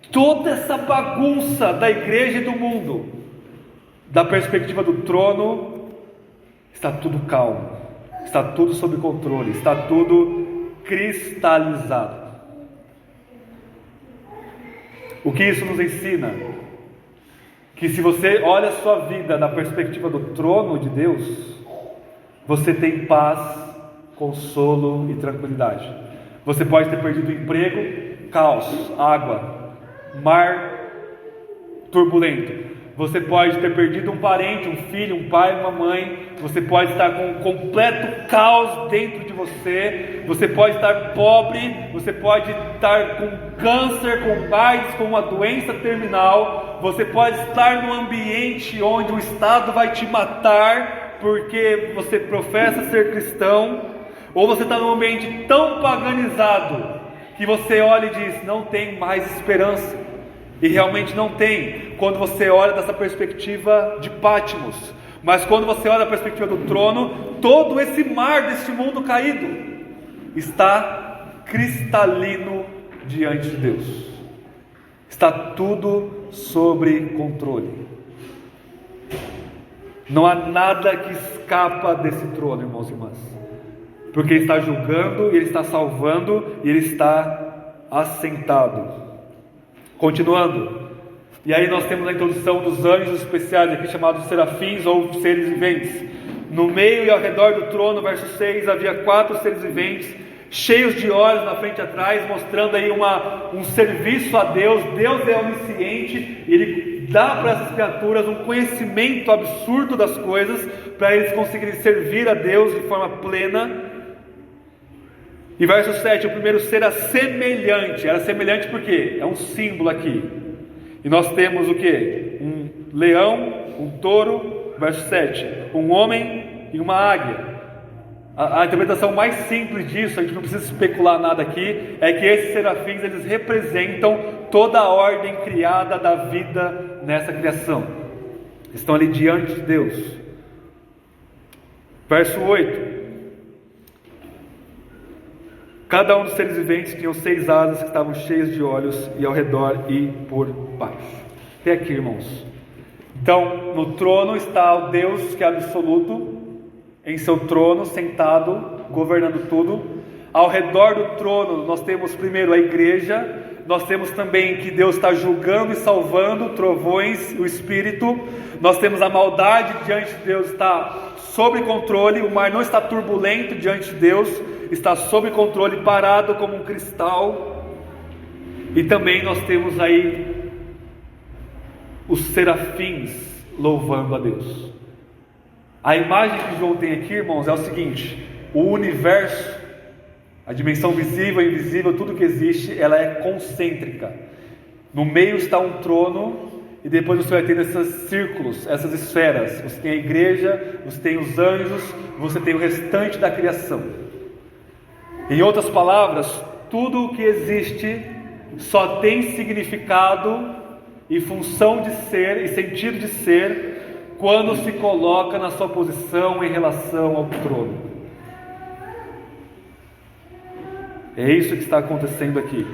toda essa bagunça da igreja e do mundo, da perspectiva do trono, está tudo calmo, está tudo sob controle, está tudo cristalizado. O que isso nos ensina? Que se você olha a sua vida na perspectiva do trono de Deus, você tem paz, consolo e tranquilidade. Você pode ter perdido o emprego, caos, água, mar turbulento. Você pode ter perdido um parente, um filho, um pai, uma mãe. Você pode estar com um completo caos dentro de você. Você pode estar pobre. Você pode estar com câncer, com AIDS, com uma doença terminal. Você pode estar num ambiente onde o Estado vai te matar porque você professa ser cristão. Ou você está num ambiente tão paganizado que você olha e diz: não tem mais esperança. E realmente não tem, quando você olha dessa perspectiva de Patmos. Mas quando você olha da perspectiva do trono, todo esse mar deste mundo caído está cristalino diante de Deus. Está tudo sob controle. Não há nada que escapa desse trono, irmãos e irmãs, porque Ele está julgando, Ele está salvando, e Ele está assentado. Continuando, e aí nós temos a introdução dos anjos especiais aqui, chamados serafins ou seres viventes. No meio e ao redor do trono, verso 6, havia 4 seres viventes, cheios de olhos na frente e atrás, mostrando aí um serviço a Deus. Deus é onisciente, e Ele dá para essas criaturas um conhecimento absurdo das coisas, para eles conseguirem servir a Deus de forma plena. E verso 7, o primeiro ser era semelhante por quê? É um símbolo aqui. E nós temos o que? Um leão, um touro, verso 7, um homem e uma águia. A interpretação mais simples disso, a gente não precisa especular nada aqui, é que esses serafins, eles representam toda a ordem criada da vida nessa criação. Estão ali diante de Deus. Verso 8, cada um dos seres viventes tinha 6 asas que estavam cheias de olhos, e ao redor e por baixo. Até aqui, irmãos. Então, no trono está o Deus que é absoluto, em seu trono, sentado, governando tudo. Ao redor do trono, nós temos primeiro a igreja. Nós temos também que Deus está julgando e salvando, trovões, o Espírito. Nós temos a maldade diante de Deus, está sob controle. O mar não está turbulento diante de Deus, está sob controle, parado como um cristal. E também nós temos aí os serafins louvando a Deus. A imagem que João tem aqui, irmãos, é o seguinte: o universo, a dimensão visível e invisível, tudo que existe, ela é concêntrica. No meio está um trono, e depois você vai ter esses círculos, essas esferas. Você tem a igreja, você tem os anjos, você tem o restante da criação. Em outras palavras, tudo o que existe só tem significado e função de ser e sentido de ser quando se coloca na sua posição em relação ao trono. É isso que está acontecendo aqui.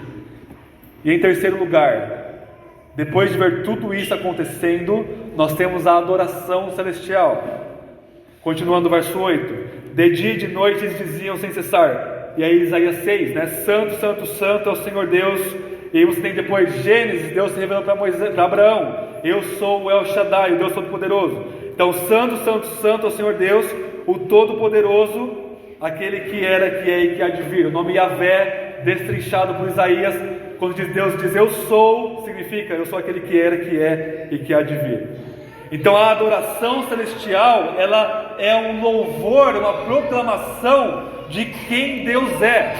E em terceiro lugar, Depois de ver tudo isso acontecendo, nós temos a adoração celestial. Continuando o verso 8: de dia e de noite eles diziam sem cessar. E aí Isaías 6, né? Santo, santo, santo é o Senhor Deus. E aí você tem depois Gênesis, Deus se revelando para Abraão: eu sou o El Shaddai, o Deus Todo-Poderoso. Então, santo, santo, santo é o Senhor Deus, o Todo-Poderoso, aquele que era, que é e que há de vir. O nome Yahvé, destrinchado por Isaías, quando Deus diz eu sou, significa eu sou aquele que era, que é e que há de vir. Então a adoração celestial, ela é um louvor, uma proclamação de quem Deus é,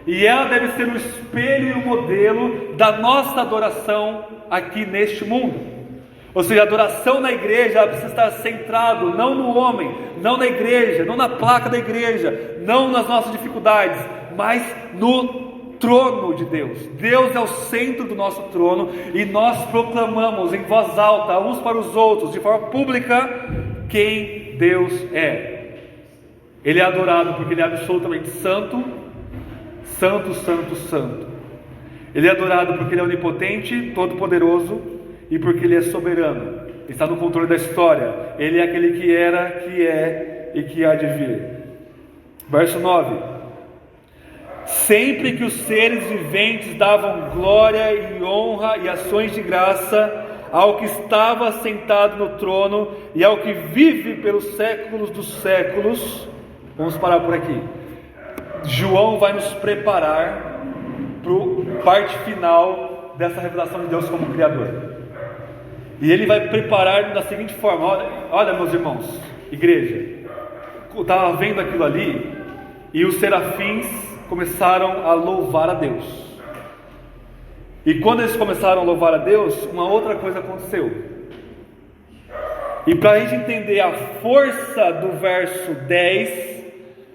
e ela deve ser o espelho e o modelo da nossa adoração aqui neste mundo. Ou seja, a adoração na igreja precisa estar centrado não no homem, não na igreja, não na placa da igreja, não nas nossas dificuldades, mas no trono de Deus. Deus é o centro do nosso trono, e nós proclamamos em voz alta, uns para os outros, de forma pública, quem Deus é. Ele é adorado porque Ele é absolutamente santo, santo, santo, santo. Ele é adorado porque Ele é onipotente, todo-poderoso, e porque Ele é soberano, está no controle da história. Ele é aquele que era, que é e que há de vir. Verso 9: sempre que os seres viventes davam glória e honra e ações de graça ao que estava sentado no trono e ao que vive pelos séculos dos séculos. Vamos parar por aqui. João vai nos preparar para a parte final dessa revelação de Deus como Criador. E ele vai preparar da seguinte forma: olha meus irmãos, igreja, eu estava vendo aquilo ali, e os serafins começaram a louvar a Deus. E quando eles começaram a louvar a Deus, uma outra coisa aconteceu. E para a gente entender a força do verso 10,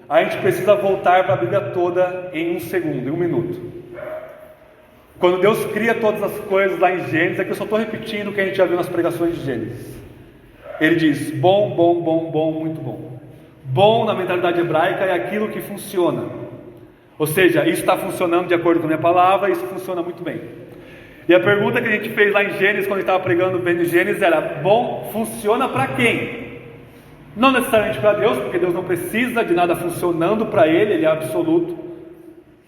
a gente precisa voltar para a Bíblia toda em um segundo, em um minuto. Quando Deus cria todas as coisas lá em Gênesis, aqui eu só estou repetindo o que a gente já viu nas pregações de Gênesis. Ele diz: bom, bom, bom, bom, muito bom. Bom na mentalidade hebraica é aquilo que funciona. Ou seja, isso está funcionando de acordo com a minha palavra, isso funciona muito bem. E a pergunta que a gente fez lá em Gênesis, quando a gente estava pregando bem de Gênesis, era: bom, funciona para quem? Não necessariamente para Deus, porque Deus não precisa de nada funcionando para Ele, Ele é absoluto.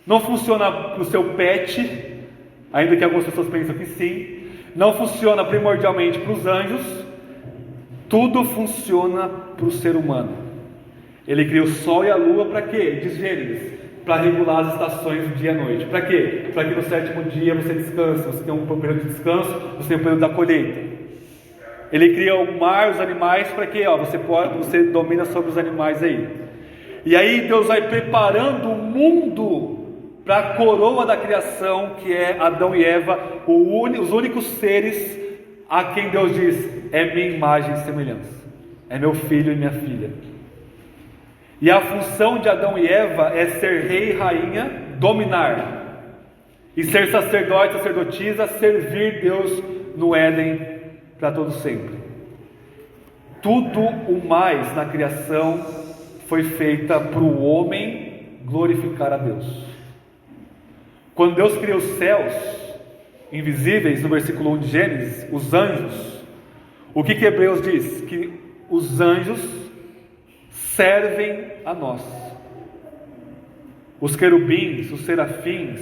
Não funciona para o seu pet, ainda que algumas pessoas pensam que sim. Não funciona primordialmente para os anjos. Tudo funciona para o ser humano. Ele cria o sol e a lua para quê? Diz Gênesis: para regular as estações do dia e noite. Para quê? Para que no sétimo dia você descanse, você tem um período de descanso, você tem um período da colheita. Ele cria o mar, os animais, para quê? Você domina sobre os animais aí. E aí Deus vai preparando o mundo para a coroa da criação, que é Adão e Eva, os únicos seres a quem Deus diz: é minha imagem e semelhança, é meu filho e minha filha. E a função de Adão e Eva é ser rei e rainha, dominar, e ser sacerdote, sacerdotisa, servir Deus no Éden para todo sempre. Tudo o mais na criação foi feita para o homem glorificar a Deus. Quando Deus cria os céus invisíveis, no versículo 1 de Gênesis, os anjos, o que Hebreus diz? Que os anjos servem a nós. Os querubins, os serafins,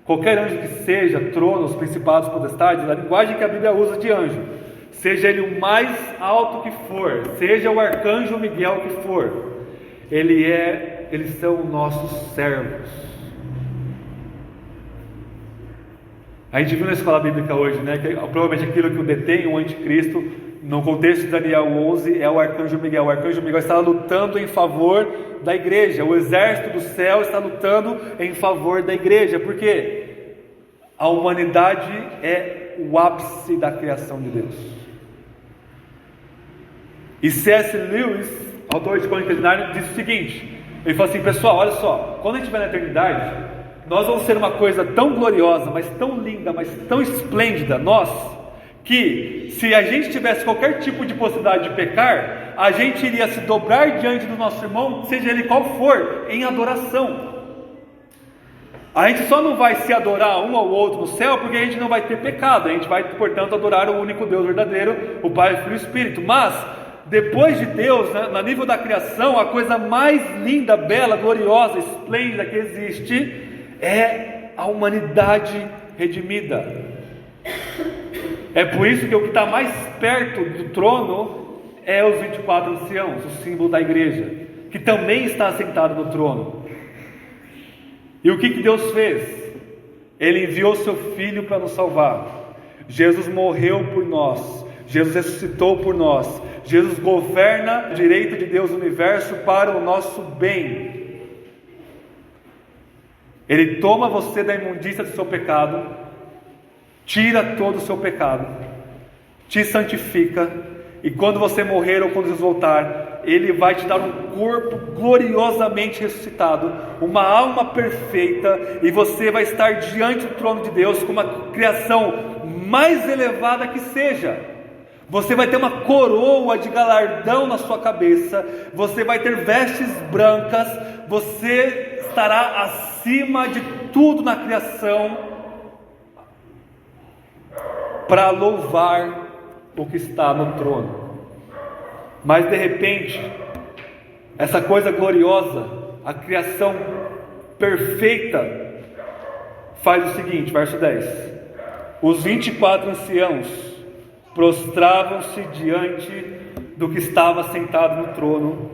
qualquer anjo que seja, tronos, principados, potestades, a linguagem que a Bíblia usa de anjo, seja ele o mais alto que for, seja o arcanjo Miguel que for, eles são nossos servos. A gente viu na escola bíblica hoje, né, que provavelmente aquilo que o detém o anticristo, no contexto de Daniel 11, é o arcanjo Miguel. O arcanjo Miguel está lutando em favor da igreja. O exército do céu está lutando em favor da igreja. Por quê? A humanidade é o ápice da criação de Deus. E C.S. Lewis, autor de Crônicas de Nárnia, diz o seguinte: ele fala assim: pessoal, olha só, quando a gente estiver na eternidade, nós vamos ser uma coisa tão gloriosa, mas tão linda, mas tão esplêndida, que se a gente tivesse qualquer tipo de possibilidade de pecar, a gente iria se dobrar diante do nosso irmão, seja ele qual for, em adoração. A gente só não vai se adorar um ao outro no céu porque a gente não vai ter pecado. A gente vai, portanto, adorar o único Deus verdadeiro, o Pai, Filho e Espírito. Mas, depois de Deus, no nível da criação, a coisa mais linda, bela, gloriosa, esplêndida que existe é a humanidade redimida. É por isso que o que está mais perto do trono é os 24 anciãos, o símbolo da igreja, que também está assentado no trono. E o que Deus fez? Ele enviou seu Filho para nos salvar. Jesus morreu por nós, Jesus ressuscitou por nós, Jesus governa a direita de Deus no universo para o nosso bem. Ele toma você da imundícia do seu pecado, tira todo o seu pecado, te santifica, e quando você morrer ou quando Jesus voltar, Ele vai te dar um corpo gloriosamente ressuscitado, uma alma perfeita, e você vai estar diante do trono de Deus com uma criação mais elevada que seja. Você vai ter uma coroa de galardão na sua cabeça, você vai ter vestes brancas, você estará acima de tudo na criação, para louvar o que está no trono. Mas de repente, essa coisa gloriosa, a criação perfeita, faz o seguinte, verso 10: os 24 anciãos prostravam-se diante do que estava sentado no trono,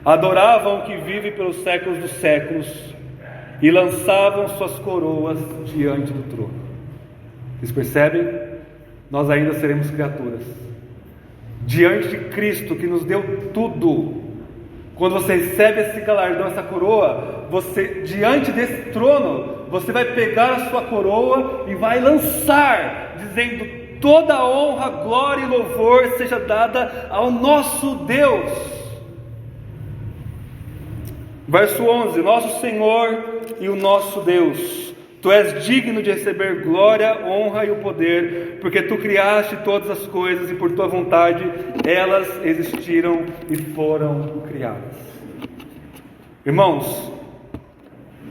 adoravam o que vive pelos séculos dos séculos, e lançavam suas coroas diante do trono. Vocês percebem? Nós ainda seremos criaturas diante de Cristo, que nos deu tudo. Quando você recebe esse galardão, essa coroa, você, diante desse trono, você vai pegar a sua coroa e vai lançar, dizendo: toda a honra, glória e louvor seja dada ao nosso Deus. Verso 11: nosso Senhor e o nosso Deus, Tu és digno de receber glória, honra e o poder, porque Tu criaste todas as coisas e por Tua vontade elas existiram e foram criadas. Irmãos,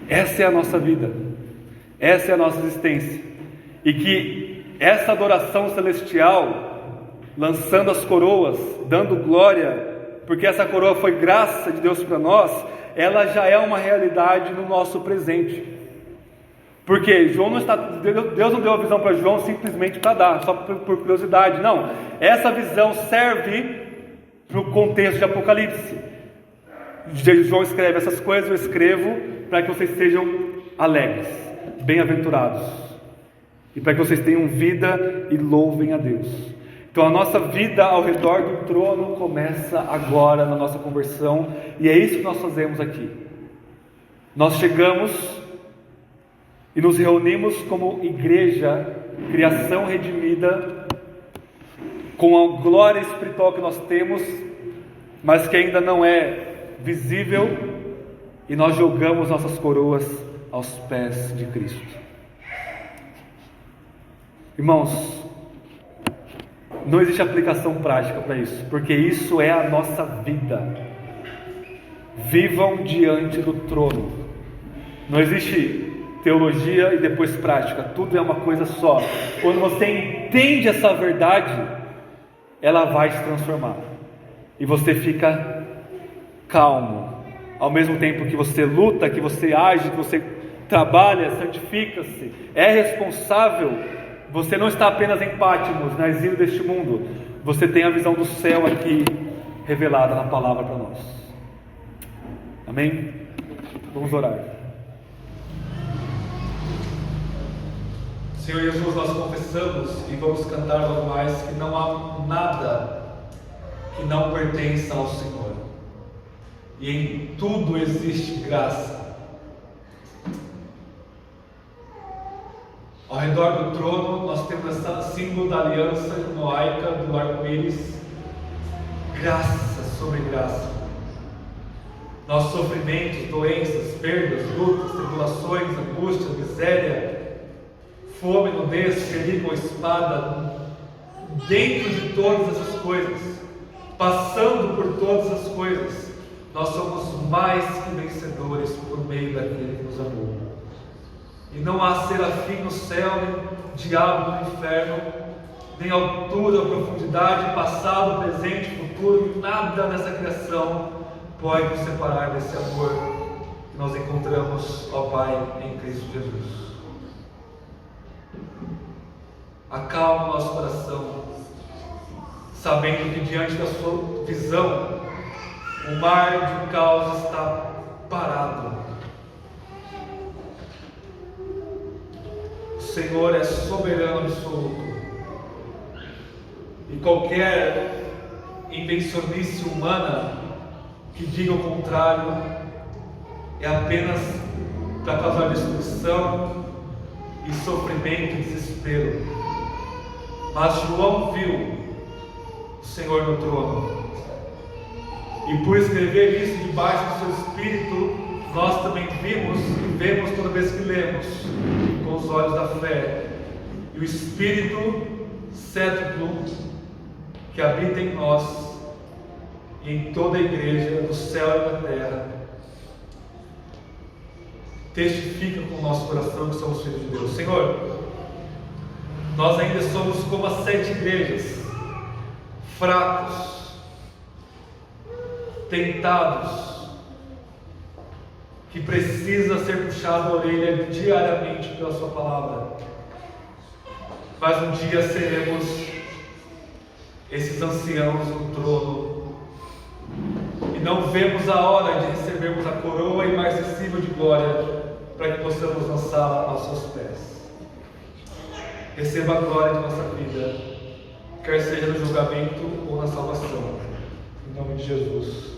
essa é a nossa vida, essa é a nossa existência, e que essa adoração celestial, lançando as coroas, dando glória, porque essa coroa foi graça de Deus para nós, ela já é uma realidade no nosso presente. Porque Deus não deu a visão para João simplesmente para dar, só por curiosidade. Não, essa visão serve para o contexto de Apocalipse. João escreve: essas coisas eu escrevo para que vocês sejam alegres, bem-aventurados, e para que vocês tenham vida e louvem a Deus. Então a nossa vida ao redor do trono começa agora na nossa conversão, e é isso que nós fazemos aqui. Nós chegamos e nos reunimos como igreja, criação redimida, com a glória espiritual que nós temos, mas que ainda não é visível, e nós jogamos nossas coroas aos pés de Cristo. Irmãos, não existe aplicação prática para isso, porque isso é a nossa vida. Vivam diante do trono. Não existe teologia e depois prática, tudo é uma coisa só. Quando você entende essa verdade, ela vai se transformar, e você fica calmo, ao mesmo tempo que você luta, que você age, que você trabalha, santifica-se, é responsável. Você não está apenas em Patmos, na exílio deste mundo, você tem a visão do céu aqui, revelada na palavra para nós. Amém? Vamos orar. Senhor Jesus, nós confessamos e vamos cantar logo mais que não há nada que não pertença ao Senhor, e em tudo existe graça. Ao redor do trono nós temos esse símbolo da aliança noaica do arco-íris, graça sobre graça. Nossos sofrimentos, doenças, perdas, lutas, tribulações, angústia, miséria, fome, nudez, perigo ou espada, dentro de todas essas coisas, passando por todas as coisas, nós somos mais que vencedores por meio daquele que nos amou. E não há serafim no céu, nem diabo no inferno, nem altura, profundidade, passado, presente, futuro, nada nessa criação pode nos separar desse amor que nós encontramos, ó Pai, em Cristo Jesus. Acalma o nosso coração, sabendo que diante da sua visão, o mar de caos está parado. O Senhor é soberano absoluto, e qualquer invencionice humana que diga o contrário é apenas para causar destruição e sofrimento e desespero. Mas João viu o Senhor no trono, e por escrever isso debaixo do seu Espírito, nós também vimos e vemos toda vez que lemos com os olhos da fé, e o Espírito cétuplo que habita em nós e em toda a igreja do céu e da terra testifica com o nosso coração que somos filhos de Deus. Senhor, nós ainda somos como as 7 igrejas, fracos, tentados, que precisa ser puxado a orelha diariamente pela sua palavra. Mas um dia seremos esses anciãos no trono, e não vemos a hora de recebermos a coroa imarcessível de glória, para que possamos lançá-la aos seus pés. Receba a glória de nossa vida, quer seja no julgamento ou na salvação, em nome de Jesus.